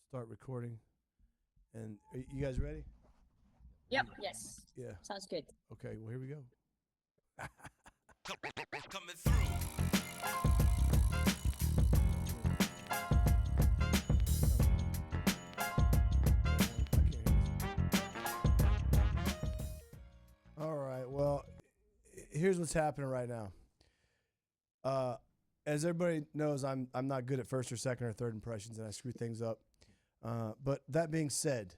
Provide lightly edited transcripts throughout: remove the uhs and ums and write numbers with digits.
start recording. And are you guys ready? Yep. Yes. Yeah. Sounds good. Okay. Well, here we go. Coming through. All right. Well, here's what's happening right now. As everybody knows, I'm not good at first or second or third impressions, and I screw things up. But that being said,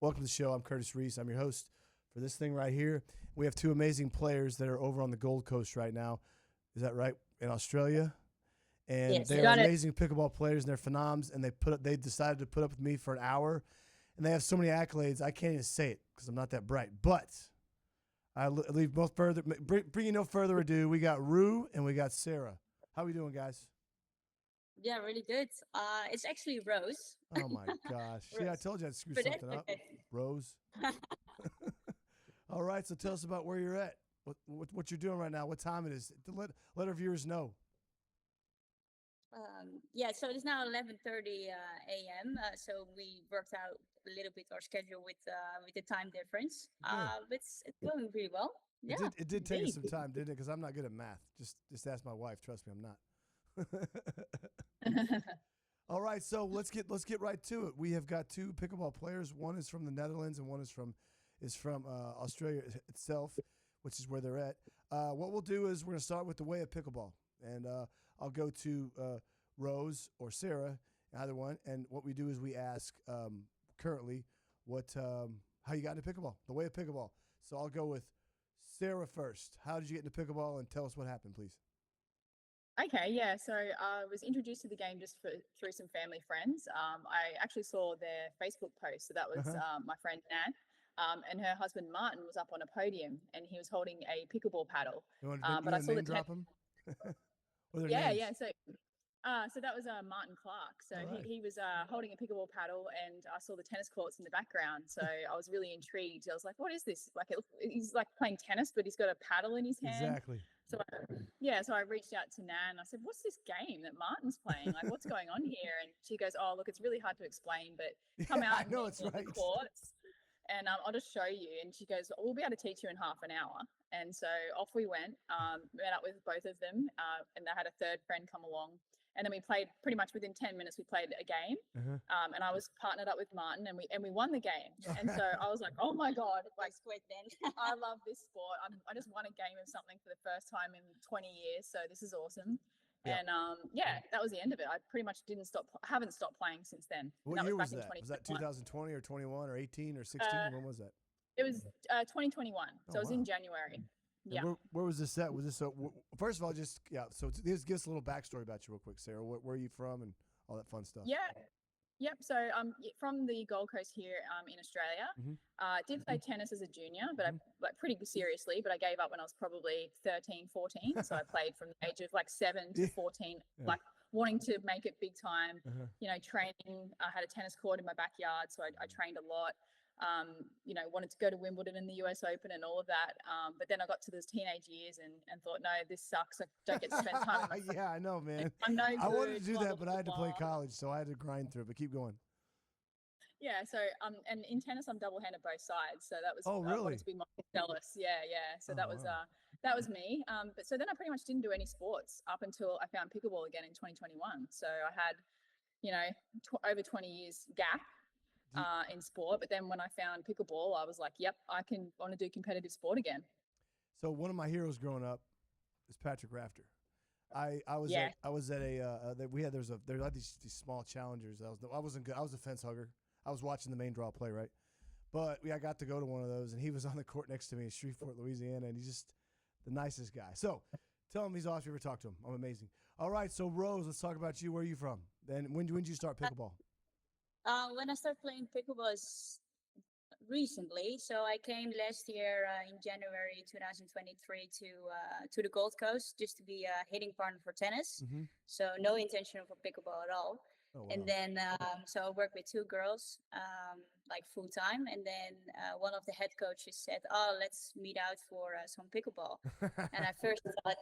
welcome to the show. I'm Curtis Reese. I'm your host for this thing right here. We have two amazing players that are over on the Gold Coast right now. Is that right? In Australia, and Yes, they you are got it. amazing pickleball players, and they're phenoms. And they decided to put up with me for an hour, and they have so many accolades I can't even say it because I'm not that bright. But I leave both further. Bringing no further ado, we got Rue and we got Sarah. How we doing, guys? Yeah, really good. It's actually Rose. Oh my gosh! See, I Rose. told you I'd screw But that's something up. okay. Rose. All right, so tell us about where you're at. What you're doing right now? What time it is? To let our viewers know. Yeah, so it's now 11:30 a.m. So we worked out a little bit our schedule with the time difference. But it's going pretty well. Yeah. It did take us some indeed. time, didn't it? Because I'm not good at math. Just ask my wife. Trust me, I'm not. All right, so let's get right to it. We have got two pickleball players. One is from the Netherlands, and one is from Australia itself, which is where they're at. What we'll do is we're gonna start with the way of pickleball, and I'll go to Rose or Sarah, either one. And what we do is we ask currently how you got into pickleball, the way of pickleball. So I'll go with Sarah first. How did you get into pickleball, and tell us what happened, please? Okay, yeah. So I was introduced to the game just through some family friends. I actually saw their Facebook post. So that was my friend Nan, and her husband Martin was up on a podium and he was holding a pickleball paddle. You want But I to saw name the drop them? yeah. So that was Martin Clark. So All right. he was holding a pickleball paddle, and I saw the tennis courts in the background. So I was really intrigued. I was like, "What is this? Like, he's like playing tennis, but he's got a paddle in his hand." Exactly. So so I reached out to Nan. I said, "What's this game that Martin's playing? Like, what's going on here?" And she goes, "Oh, look, it's really hard to explain, but come Yeah, out I know and it's meet me right. on the courts, and I'll just show you." And she goes, "We'll be able to teach you in half an hour." And so off we went. Met up with both of them, and they had a third friend come along. And then we played pretty much within 10 minutes. We played a game, and I was partnered up with Martin, and we won the game. And so I was like, "Oh my god! Like, Quit then. I love this sport. I just won a game of something for the first time in 20 years. So this is awesome." Yeah. And that was the end of it. I pretty much haven't stopped playing since then. What And year was back in that? Was that 2020 or 21 or 18 or 16? When was that? It was 2021. So it was wow. in January. And Yeah. where was this at? Was this first of all, so just give us a little backstory about you real quick, Sarah. Where are you from and all that fun stuff? Yeah. Yep. So from the Gold Coast here in Australia. Did play tennis as a junior, but I like pretty seriously. But I gave up when I was probably 13, 14. So I played from the age of like 7 to 14, like wanting to make it big time. Training. I had a tennis court in my backyard, so I trained a lot. Wanted to go to Wimbledon and the US Open and all of that. But then I got to those teenage years and thought, no, this sucks. I don't get to spend time. Yeah, I know, man. I'm no I wanted to good, do blah, that, blah, but I had to play blah. college, so I had to grind through it. But keep going. Yeah. So and in tennis, I'm double-handed both sides. So that was Oh, I really? wanted to be jealous. Yeah. So Oh, that was wow. that was me. But so then I pretty much didn't do any sports up until I found pickleball again in 2021. So I had, over 20 years gap in sport. But then when I found pickleball, I was like, yep, I want to do competitive sport again. So one of my heroes growing up is Patrick Rafter. I was Yeah. at a there were these small challengers. I wasn't good. I was a fence hugger. I was watching the main draw play, right? But I got to go to one of those, and he was on the court next to me in Shreveport, Louisiana, and he's just the nicest guy. So tell him he's awesome if you ever talk to him. I'm amazing. All right, so Rose, let's talk about you. Where are you from? Then when did you start pickleball? When I started playing pickleball was recently. So I came last year in January 2023 to the Gold Coast just to be a hitting partner for tennis. So no intention for pickleball at all. Oh, wow. And then, so I work with two girls, like full time. And then one of the head coaches said, "Oh, let's meet out for some pickleball." And I first thought,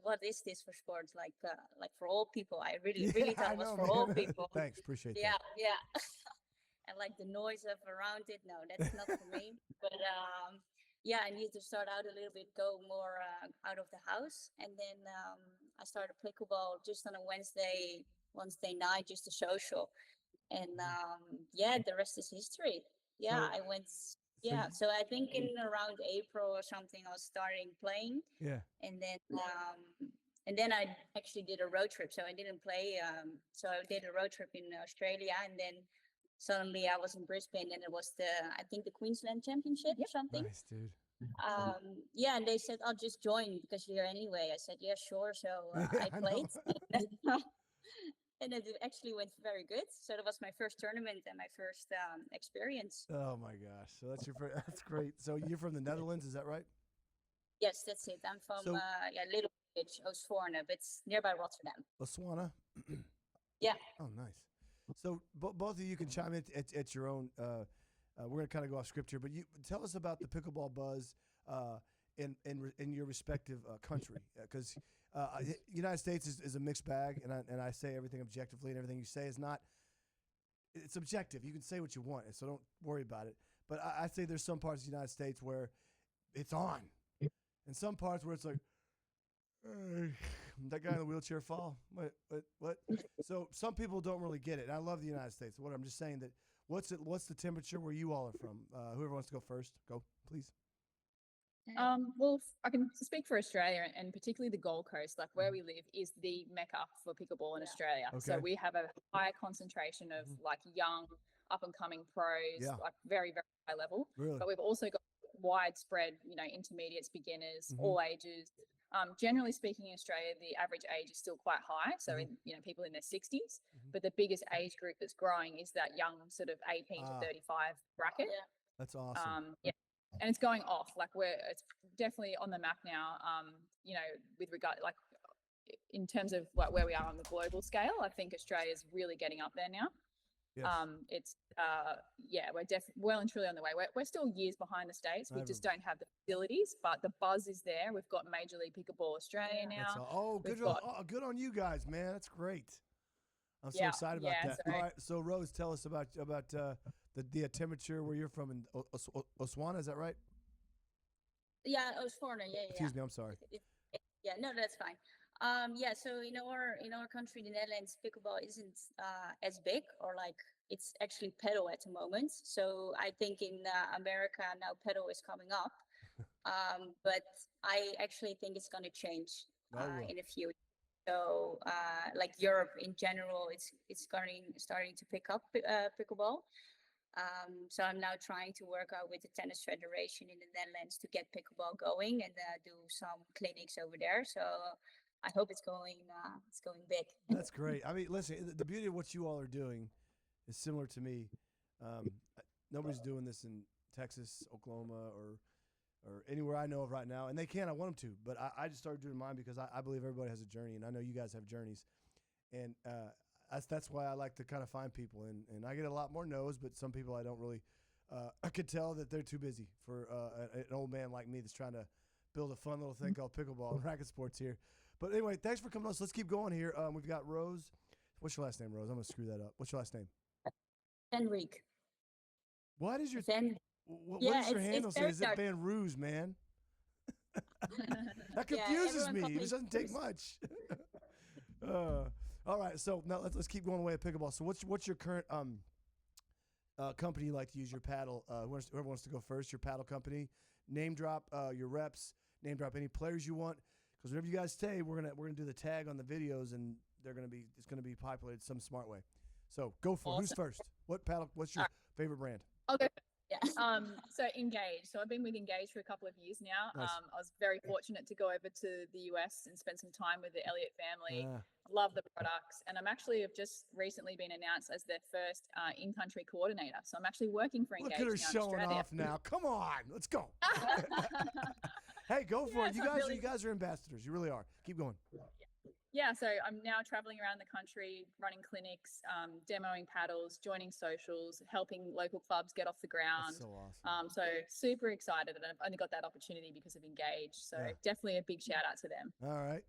what is this for sports? Like for all people. I really thought it was for all people. Thanks, appreciate Yeah, that. yeah. And like the noise of around it, no, that's not for me. But yeah, I need to start out a little bit, go more out of the house. And then I started pickleball just on a Wednesday night, just a social. And yeah, the rest is history. Yeah, So- I went. so Yeah, you- so I think in around April or something, I was starting playing, Yeah. and then I actually did a road trip. So I didn't play. So I did a road trip in Australia, and then suddenly I was in Brisbane, and it was I think the Queensland Championship or something. Nice, dude. Yeah, and they said, "I'll just join because you're here anyway." I said, "Yeah, sure." So I I know. played, and it actually went very good. So that was my first tournament and my first experience. Oh my gosh. So that's that's great. So you're from the Netherlands, is that right? Yes, that's it. I'm from So- yeah, little village, Oostvoorne, but it's nearby Rotterdam. Botswana? Yeah. Oh, nice. So both of you can chime in at your own. We're gonna kind of go off script here, but you tell us about the pickleball buzz in your respective country, because United States is a mixed bag, and I say everything objectively, and everything you say is not. It's objective. You can say what you want, so don't worry about it. But I say there's some parts of the United States where it's on, and some parts where it's like, that guy in the wheelchair fall. What? So some people don't really get it. And I love the United States. What I'm just saying that what's the temperature where you all are from? Whoever wants to go first, go please. Well, I can speak for Australia, and particularly the Gold Coast, like where we live, is the mecca for pickleball in Australia. So Okay. we have a high concentration of like young, up and coming pros, Yeah. like very, very high level. Really? But we've also got widespread, intermediates, beginners, all ages. Generally speaking, in Australia, the average age is still quite high. So people in their 60s. But the biggest age group that's growing is that young sort of 18 to 35 bracket. Yeah. That's awesome. Yeah. And it's going off. Like it's definitely on the map now. With regard, like in terms of where we are on the global scale, I think Australia's really getting up there now. Yes. We're well and truly on the way. We're still years behind the States. We just don't have the facilities, but the buzz is there. We've got Major League Pickleball Australia now. Good on you guys, man. That's great. I'm so excited about that. So, all right, so Rose, tell us about the temperature where you're from in Botswana. Is that right? Yeah, Oostvoorne. Yeah, yeah. Excuse me. I'm sorry. Yeah, no, that's fine. Yeah, so in our country, the Netherlands, pickleball isn't as big, or like it's actually paddle at the moment. So I think in America now paddle is coming up, but I actually think it's going to change in a few. So like Europe in general, it's starting to pick up pickleball. So I'm now trying to work out with the tennis federation in the Netherlands to get pickleball going and do some clinics over there. So I hope it's going big. That's great. I mean, listen, the beauty of what you all are doing is similar to me. Nobody's doing this in Texas, Oklahoma, or anywhere I know of right now, and they can. I want them to, but I just started doing mine because I believe everybody has a journey, and I know you guys have journeys, and that's why I like to kind of find people, and I get a lot more no's, but some people I don't really. I could tell that they're too busy for an old man like me that's trying to build a fun little thing called pickleball and racket sports here. But anyway, thanks for coming on. So let's keep going here. We've got Rose. What's your last name, Rose? I'm gonna screw that up. What's your last name? Van Reek. What is your Van? what Yeah, does your it's handle say? very Is it dark. Van Roos, man? That Yeah, confuses everyone me. calls It me doesn't take Roos. much. All right, so now let's keep going away at pickleball. So what's your current company you like to use your paddle? Whoever wants to go first, your paddle company. Name drop your reps. Name drop any players you want. Because whenever you guys stay, we're gonna do the tag on the videos, and it's gonna be populated some smart way. So go for it. Who's first? What's your favorite brand? I'll go. Yeah. So Engage. So I've been with Engage for a couple of years now. Nice. I was very fortunate to go over to the US and spend some time with the Elliott family. Ah. Love the products, and I'm actually have just recently been announced as their first in-country coordinator. So I'm actually working for Look Engage at her now in showing Australia. off now. Come on, let's go. Hey, go for Yeah, it. so really- You guys are ambassadors. You really are. Keep going. yeah, so I'm now traveling around the country, running clinics, demoing paddles, joining socials, helping local clubs get off the ground. That's so awesome. So super excited, and I've only got that opportunity because of Engage. So Yeah. definitely a big shout out to them. All right.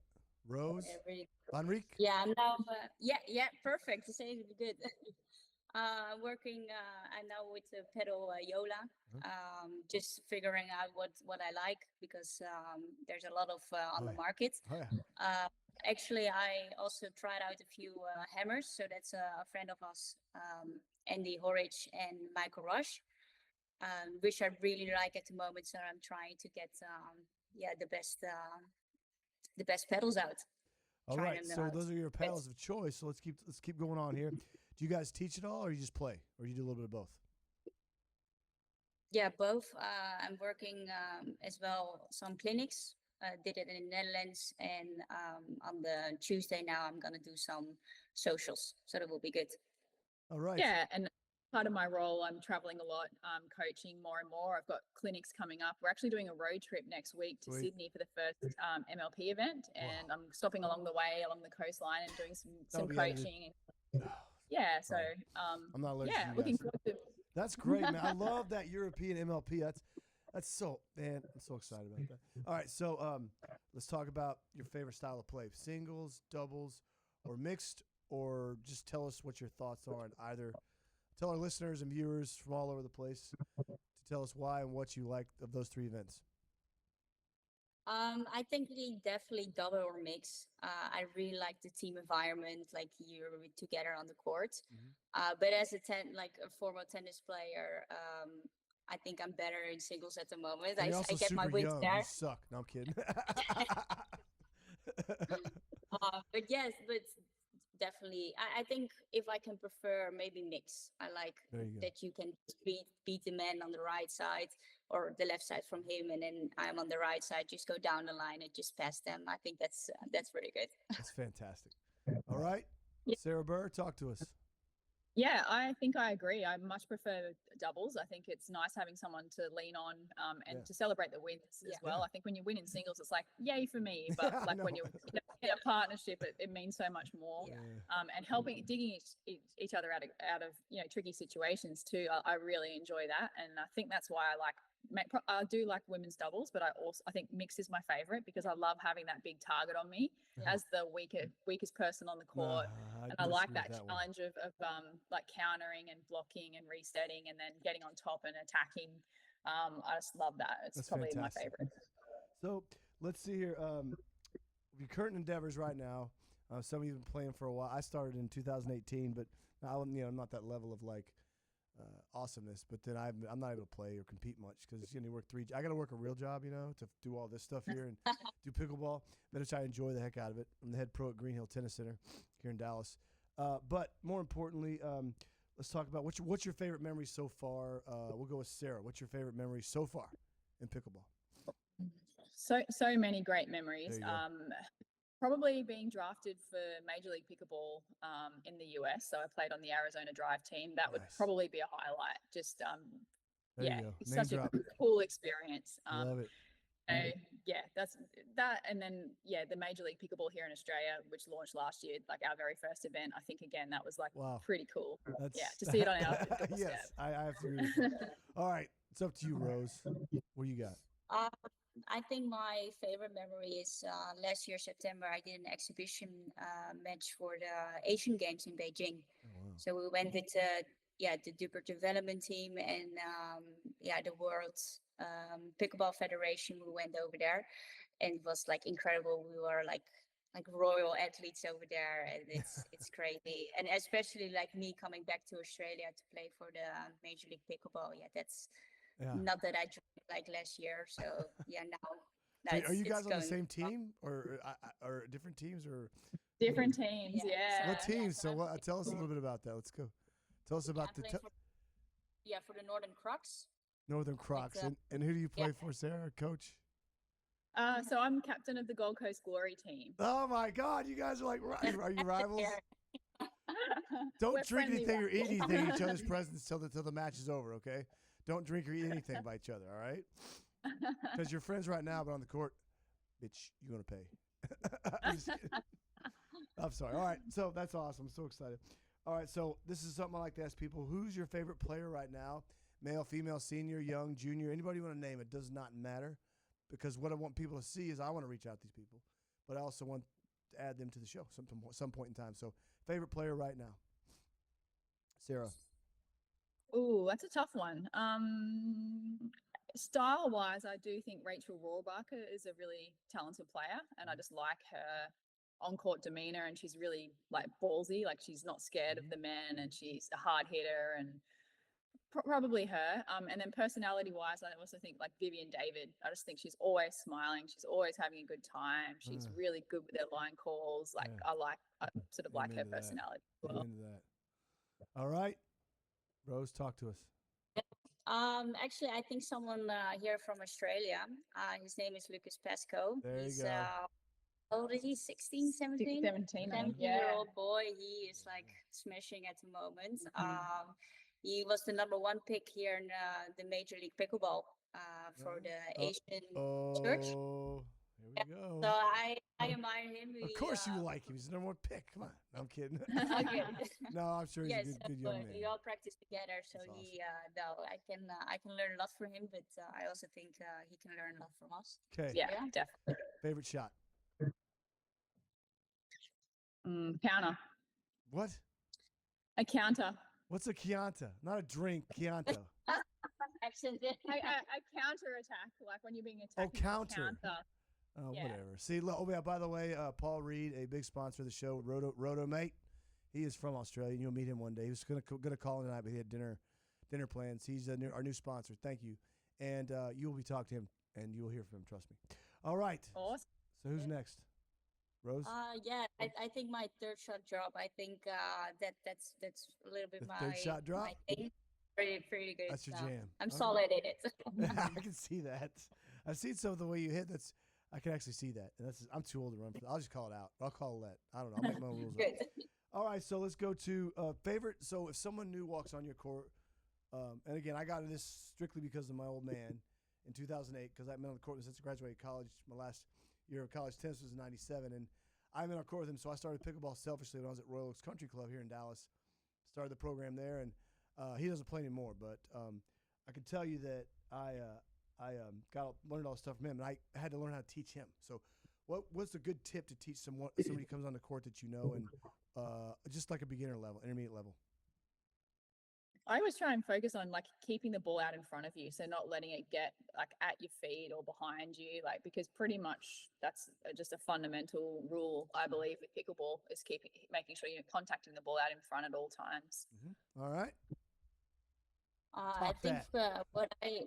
Roos Really Van Reek. Yeah, I'm now. Yeah, perfect. To say it good. Working. I'm now with the pedal Yola. Just figuring out what I like because there's a lot of on the market. Oh, yeah. Actually, I also tried out a few hammers. So that's a friend of us, Andy Horridge and Michael Rush, which I really like at the moment. So I'm trying to get the best pedals out. All right, so those are your paddles of choice. So let's keep going on here. Do you guys teach at all, or you just play, or you do a little bit of both? Yeah, both. I'm working as well some clinics. Did it in the Netherlands, and on the Tuesday now I'm gonna do some socials. So that will be good. All right. Yeah, and part of my role, I'm traveling a lot, coaching more and more. I've got clinics coming up. We're actually doing a road trip next week to Sydney for the first MLP event, and I'm stopping along the way along the coastline and doing some coaching. Yeah, so I'm not allergic to you guys. looking forward to. That's great, man. I love that European MLP. That's so, man, I'm so excited about that. All right, so let's talk about your favorite style of play: singles, doubles, or mixed, or just tell us what your thoughts are on either. Tell our listeners and viewers from all over the place to tell us why and what you like of those three events. I think definitely double or mix. I really like the team environment, like you're together on the court. But as a former tennis player, I think I'm better in singles at the moment. And you're also I get super my wins young. there. You suck. No, I'm kidding. But yes, but definitely, I think if I can prefer maybe mix. I like that you can beat the man on the right side or the left side from him, and then I'm on the right side, just go down the line and just pass them. I think that's pretty good. That's fantastic. All right, Sarah Burr, talk to us. Yeah, I think I agree. I much prefer doubles. I think it's nice having someone to lean on and to celebrate the wins as well. I think when you win in singles, it's like, yay for me. But like when you're in a partnership, it means so much more. And digging each other out of tricky situations too. I really enjoy that. And I think that's why I do like women's doubles, but I think mixed is my favorite because I love having that big target on me as the weakest person on the court. And I like that challenge of like countering and blocking and resetting and then getting on top and attacking. I just love that. It's probably fantastic. My favorite. So let's see here. Your current endeavors right now. Some of you have been playing for a while. I started in 2018, but I'm not that level of like awesomeness. But then I'm not able to play or compete much because I got to work a real job, to do all this stuff here and do pickleball. But I enjoy the heck out of it. I'm the head pro at Green Hill Tennis Center here in Dallas. But more importantly, let's talk about what's your favorite memory so far. We'll go with Sarah. What's your favorite memory so far in pickleball? So many great memories. Probably being drafted for Major League Pickleball in the US. So I played on the Arizona Drive team. That would probably be a highlight. Just it's such a cool experience. Love it. That's that. And then the Major League Pickleball here in Australia, which launched last year, like our very first event. I think again that was like pretty cool. To see it on our doorstep. Yes, I have to agree with you. All right, it's up to you, Roos. What do you got? I think my favorite memory is last year, September, I did an exhibition match for the Asian Games in Beijing. Oh, wow. So we went with the Duper development team and the World Pickleball Federation. We went over there and it was like incredible. We were like royal athletes over there, and it's crazy. And especially like me coming back to Australia to play for the Major League Pickleball. Not that I joined like last year, so now. So are you guys on the same team or different teams or? Different teams, What teams? So tell us a little bit about that. Let's go. Tell us about for the Northern Crocs. Northern Crocs, and who do you play for, Sarah? Coach. So I'm captain of the Gold Coast Glory team. Oh my God, you guys are like, are you rivals? Don't drink anything or eat anything in each other's presence till the match is over, okay? Don't drink or eat anything by each other, all right? Because you're friends right now, but on the court, bitch, you're going to pay. I'm sorry. All right, so that's awesome. I'm so excited. All right, so this is something I like to ask people. Who's your favorite player right now? Male, female, senior, young, junior, anybody you want to name. It does not matter, because what I want people to see is I want to reach out to these people, but I also want to add them to the show some point in time. So favorite player right now. Sarah. Ooh, that's a tough one. Style wise, I do think Rachel Rohrbacher is a really talented player, and I just like her on court demeanor, and she's really like ballsy, like she's not scared of the men, and she's a hard hitter, and probably her. And then personality wise, I also think like Vivian David. I just think she's always smiling, she's always having a good time, she's really good with her line calls. Like I sort of like her personality as well. Into that. All right, Roos, talk to us. Actually, I think someone here from Australia. His name is Lucas Pascoe. There He's, you go. how old is he? 16, 17? 17, 17-year-old boy. He is like smashing at the moment. He was the #1 pick here in the Major League Pickleball for the Asian Church. Here we go. So I admire him. Of course you like him. He's the #1 pick. Come on. No, I'm kidding. Okay. No, I'm sure he's Yes, a good young man. we all practice together, so That's he I can learn a lot from him, but I also think he can learn a lot from us. Okay. Yeah, definitely. Favorite shot. Counter. What? A counter. What's a Chianti? Not a drink, Chianti. Accent. A counter attack, like when you're being attacked. Oh, counter. Oh, Yeah. whatever. See, oh yeah, by the way, Paul Reed, a big sponsor of the show, Roto Mate. He is from Australia. You'll meet him one day. He was gonna call tonight, but he had dinner plans. He's our new sponsor. Thank you, and you will be talking to him, and you will hear from him. Trust me. All right. Awesome. So who's next? Roos. Yeah, I think my third shot drop. I think that's a little bit The my third shot drop? my thing. Pretty good. That's your jam. I'm Okay. solid in it. I can see that. I've seen some of the way you hit. I can actually see that. And I'm too old to run for that. I'll just call it out. I'll call it. I don't know. I'll make my own rules. Good. All right, so let's go to favorite. So if someone new walks on your court, and again, I got into this strictly because of my old man in 2008, because I've been on the court since I graduated college. My last year of college tennis was in '97, and I'm in on court with him. So I started pickleball selfishly when I was at Royal Oaks Country Club here in Dallas. Started the program there, and he doesn't play anymore. But I can tell you that I learned all this stuff from him, and I had to learn how to teach him. So what's a good tip to teach somebody who comes on the court that you know, and just like a beginner level, intermediate level? I always try and focus on like keeping the ball out in front of you, so not letting it get like at your feet or behind you, like, because pretty much that's just a fundamental rule, I believe, with pickleball, is making sure you're contacting the ball out in front at all times. Mm-hmm. All right. I think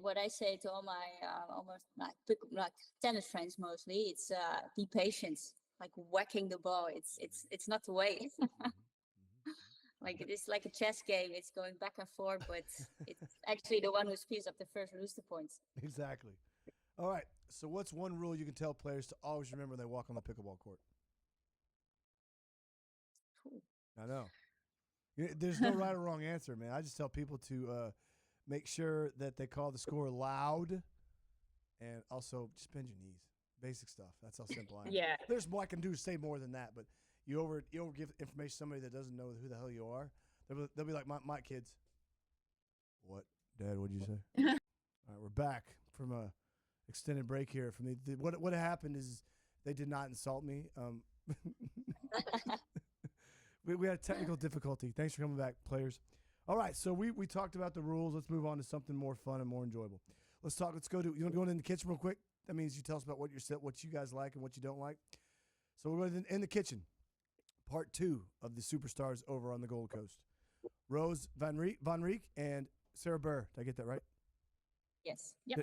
what I say to all my almost like tennis friends mostly, it's be patient. Like whacking the ball, it's not the way. Like it is like a chess game. It's going back and forth, but it's actually the one who speeds up the first lose the points. Exactly. All right. So what's one rule you can tell players to always remember when they walk on the pickleball court? I know. There's no right or wrong answer, man. I just tell people to make sure that they call the score loud, and also just bend your knees. Basic stuff. That's how simple I am. Yeah. There's more I can do to say more than that, but you over give information to somebody that doesn't know who the hell you are. They'll be like, my kids. What, Dad? What'd you say? All right, we're back from a extended break here. From what happened is they did not insult me. We had a technical difficulty. Thanks for coming back, players. All right, so we talked about the rules. Let's move on to something more fun and more enjoyable. Let's go to. You want to go in the kitchen real quick? That means you tell us about what you guys like and what you don't like. So we're going in the kitchen. Part 2 of the superstars over on the Gold Coast. Roos Van Reek and Sarah Burr. Did I get that right? Yes. Yep.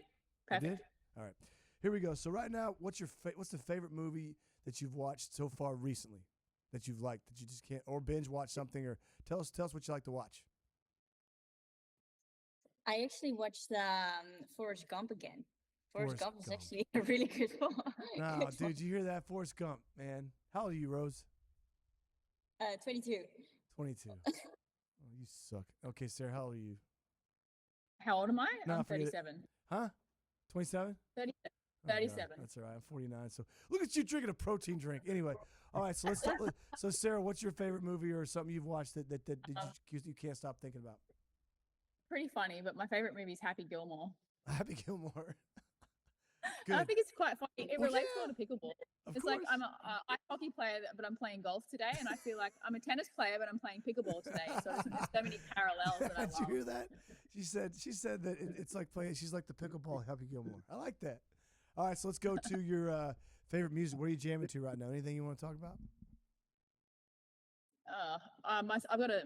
I did? Perfect. All right. Here we go. So right now, what's the favorite movie that you've watched so far recently that you've liked, that you just can't, or binge watch something, or tell us what you like to watch? I actually watched Forrest Gump again. Forrest Gump is Gump. actually a really good one. No, dude, you hear that? Forrest Gump, man. How old are you, Roos? 22. 22. Oh, you suck. Okay, Sarah, how old are you? How old am I? No, I'm forget it. 37. Huh? 27? 37. Oh, God, 37. that's all right. I'm 49. So look at you drinking a protein drink. Anyway, all right. So let's start. So Sarah, what's your favorite movie or something you've watched that you can't stop thinking about? Pretty funny, but my favorite movie is Happy Gilmore. Happy Gilmore. I think it's quite funny. It Well, relates yeah, well to pickleball. of It's like course. I'm a ice hockey player, but I'm playing golf today, and I feel like I'm a tennis player, but I'm playing pickleball today. So there's so many parallels that I Did you love. hear that? She said that it's like playing. She's like the pickleball Happy Gilmore. I like that. All right, so let's go to your favorite music. What are you jamming to right now? Anything you want to talk about?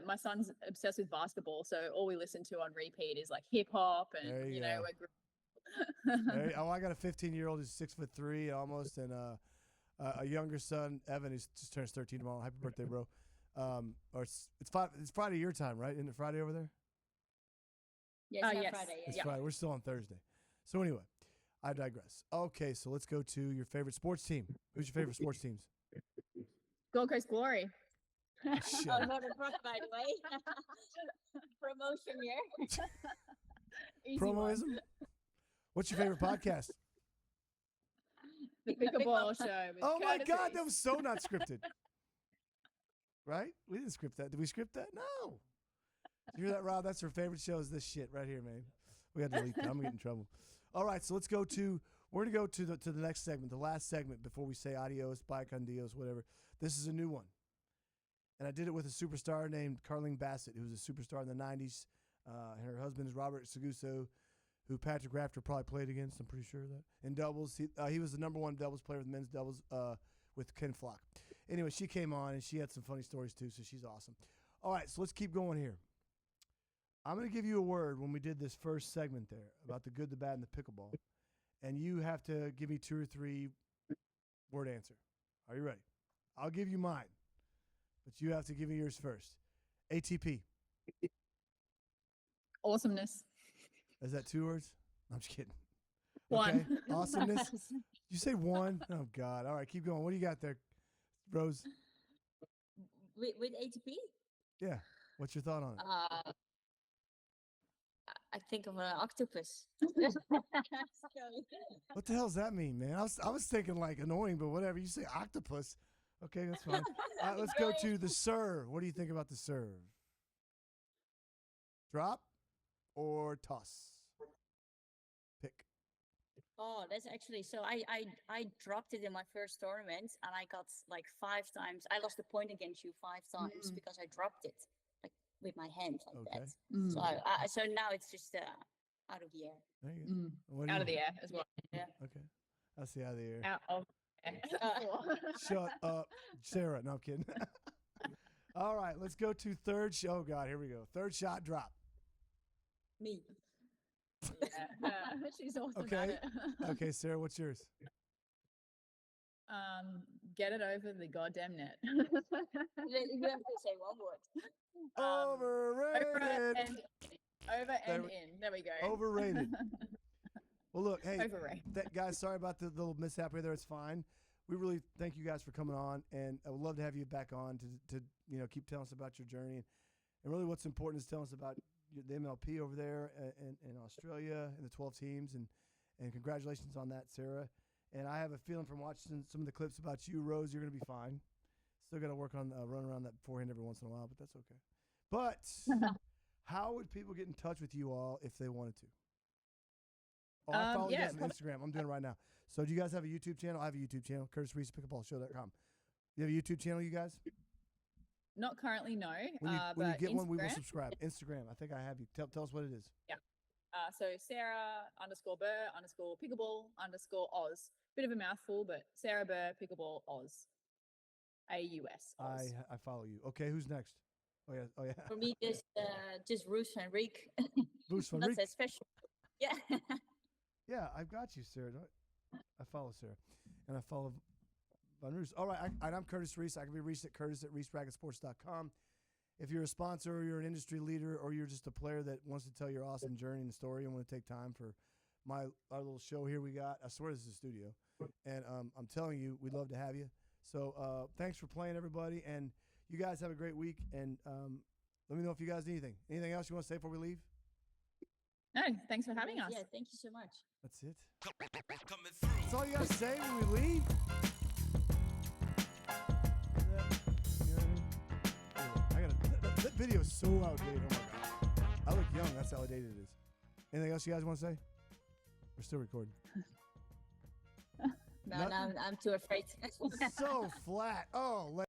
My son's obsessed with basketball, so all we listen to on repeat is like hip hop, and There you you know go. we're I got a 15-year-old who's 6'3" almost, and a younger son, Evan, who's just turns 13 tomorrow. Happy birthday, bro! Or it's Friday your time, right? Isn't it Friday over there? Yes, yes. Friday. It's Yeah. Friday. We're still on Thursday. So anyway, I digress. Okay, so let's go to your favorite sports team. Who's your favorite sports teams? Gold Coast Glory. Shut Oh, up. not a front, by the way. Promotion here. Easy one. Promoism. What's your favorite podcast? The Pickleball Show. With Oh my Curtis God, Reese. that was so not scripted. Right? We didn't script that. Did we script that? No. You hear that, Rob? That's her favorite show is this shit right here, man. We had to delete that. I'm gonna get in trouble. All right, so we're gonna go to the next segment, the last segment before we say adios, bye con Dios, whatever. This is a new one. And I did it with a superstar named Carlene Bassett, who was a superstar in the 90s. And her husband is Robert Seguso, who Patrick Rafter probably played against. I'm pretty sure of that. In doubles, he was the #1 doubles player with men's doubles with Ken Flock. Anyway, she came on, and she had some funny stories, too, so she's awesome. All right, so let's keep going here. I'm going to give you a word when we did this first segment there about the good, the bad, and the pickleball. And you have to give me 2 or 3 word answer. Are you ready? I'll give you mine, but you have to give me yours first. ATP. Awesomeness. Is that 2 words? I'm just kidding. One. Okay. Awesomeness. You say 1? Oh, God. All right, keep going. What do you got there, Rose? With ATP? Yeah. What's your thought on it? I think of an octopus. What the hell does that mean, man? I was thinking like annoying, but whatever. You say octopus. Okay, that's fine. All right, let's go to the serve. What do you think about the serve? Drop or toss? Pick. Oh, that's actually so. I dropped it in my first tournament, and I got like 5 times. I lost a point against you 5 times because I dropped it like with my hand like Okay. that. So so now it's just out of the air. There you go. What do Out you of the think? air as well. Yeah. Okay. I see out of the air. Out of the air. Shut up, Sarah. No, I'm kidding. All right, let's go to third shot. Oh, God, here we go. Third shot drop. Me. Yeah. She's awesome at Okay. it. Okay, Sarah, what's yours? Get it over the goddamn net. You have to say one word. Overrated. Over and in. There we go. Overrated. Well, look, hey, Overrated. guys, sorry about the little mishap here. There, it's fine. We really thank you guys for coming on, and I would love to have you back on to keep telling us about your journey, and really what's important is telling us about the MLP over there in Australia and the 12 teams, and congratulations on that, Sarah. And I have a feeling from watching some of the clips about you, Rose, you're going to be fine. Still got to work on running around that forehand every once in a while, but that's okay. But how would people get in touch with you all if they wanted to? Oh, I follow you guys on Instagram. I'm doing it right now. So do you guys have a YouTube channel? I have a YouTube channel, Curtis Reese, pickleballshow.com. You have a YouTube channel, you guys? Not currently, no. When you but get one, we will Instagram. subscribe. Instagram, I think I have you. Tell us what it is. So Sarah_Burr_pickleball_Oz. Bit of a mouthful, but Sarah Burr Pickleball Oz. AUS. Oz. I follow you. Okay, who's next? Oh yeah. For me, just Roos Van Reek. Roos Van Not Reek. that special. Yeah. Yeah, I've got you, Sarah. I follow Sarah, and I follow Von Roos. All right, I'm Curtis Reese. I can be reached at curtis@reesebracketsports.com. If you're a sponsor or you're an industry leader or you're just a player that wants to tell your awesome journey and story and want to take time for our little show here we got, I swear this is a studio. And I'm telling you, we'd love to have you. So thanks for playing, everybody. And you guys have a great week. And let me know if you guys need anything. Anything else you want to say before we leave? No, thanks for having us. Yeah, thank you so much. That's it. Coming through. That's all you gotta say when we leave. You know what I mean? Yeah, I gotta. That video is so outdated. Oh my god. I look young. That's how outdated it is. Anything else you guys want to say? We're still recording. No, I'm too afraid. So flat. Oh.